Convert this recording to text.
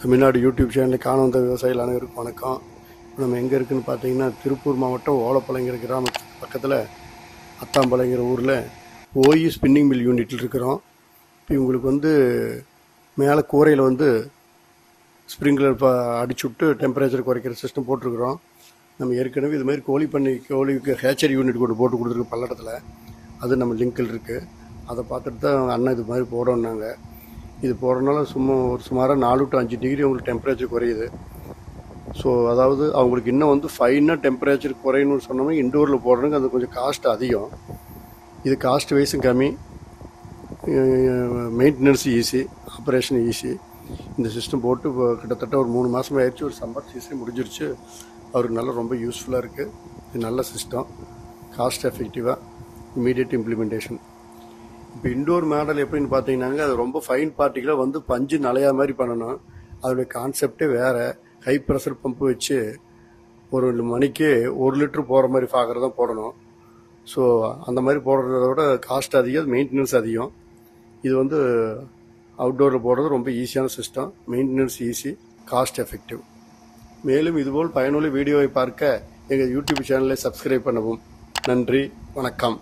Tamil Nadu YouTube சேனலில் காண வந்த விவசாயிகள் அனைவருக்கும் வணக்கம். நம்ம எங்கே இருக்குதுன்னு பார்த்தீங்கன்னா திருப்பூர் மாவட்டம் ஓலப்பாளையங்கிற கிராமத்துக்கு பக்கத்தில் அத்தாம்பாளையங்கிற ஊரில் ஓஇ ஸ்பின்னிங் மில் யூனிட்டில் இருக்கிறோம். இப்போ இவங்களுக்கு மேலே கூரையில் ஸ்ப்ரிங்க்லர் அடிச்சு விட்டு டெம்பரேச்சர் குறைக்கிற சிஸ்டம் போட்டிருக்கிறோம். நம்ம ஏற்கனவே இது மாதிரி கோழிக்கு ஹேச்சரி யூனிட் கொண்டு போட்டு கொடுத்துருக்கோம் பல்லடத்தில். அது நம்ம லிங்கில் இருக்குது. அதை பார்த்துட்டு தான் அண்ணன் இது மாதிரி போடணுன்னாங்க. இது போடுறதுனால சுமாராக 4 to 5 டிகிரி அவங்களுக்கு டெம்பரேச்சர் குறையுது. ஸோ அதாவது அவங்களுக்கு இன்னும் ஃபைனாக டெம்பரேச்சர் குறையணும்னு சொன்னோம்னா இன்டோரில் போடுறதுக்கு அது கொஞ்சம் காஸ்ட் அதிகம். இது காஸ்ட் வைஸும் கம்மி, மெயின்டெனன்ஸ் ஈஸி, ஆப்ரேஷன் ஈஸி. இந்த சிஸ்டம் போட்டு கிட்டத்தட்ட ஒரு 3 மாதம் ஆயிடுச்சு. ஒரு சம்மர் சீசன் முடிஞ்சிருச்சு. அவருக்கு ரொம்ப யூஸ்ஃபுல்லாக இருக்குது. இது நல்ல சிஸ்டம், காஸ்ட் எஃபெக்டிவாக, இமீடியட் இம்ப்ளிமெண்டேஷன். இப்போ இண்டோர் மாடல் எப்படின்னு பார்த்தீங்கன்னாங்க, அது ரொம்ப ஃபைன் பார்ட்டிகளாக பஞ்சு நலையா மாதிரி பண்ணணும். அதோடைய கான்செப்டே வேறு. ஹை ப்ரெஷர் பம்பு வச்சு ஒரு மணிக்கு 1 லிட்டர் போகிற மாதிரி பார்க்குறது தான் போடணும். ஸோ அந்த மாதிரி போடுறத விட காஸ்ட் அதிகம், மெயின்டெனன்ஸ் அதிகம். இது அவுட்டோரில் போடுறது ரொம்ப ஈஸியான system, maintenance easy, cost effective. மேலும் இதுபோல் பயனுள்ள வீடியோவை பார்க்க எங்கள் யூடியூப் சேனலை சப்ஸ்கிரைப் பண்ணவும். நன்றி, வணக்கம்.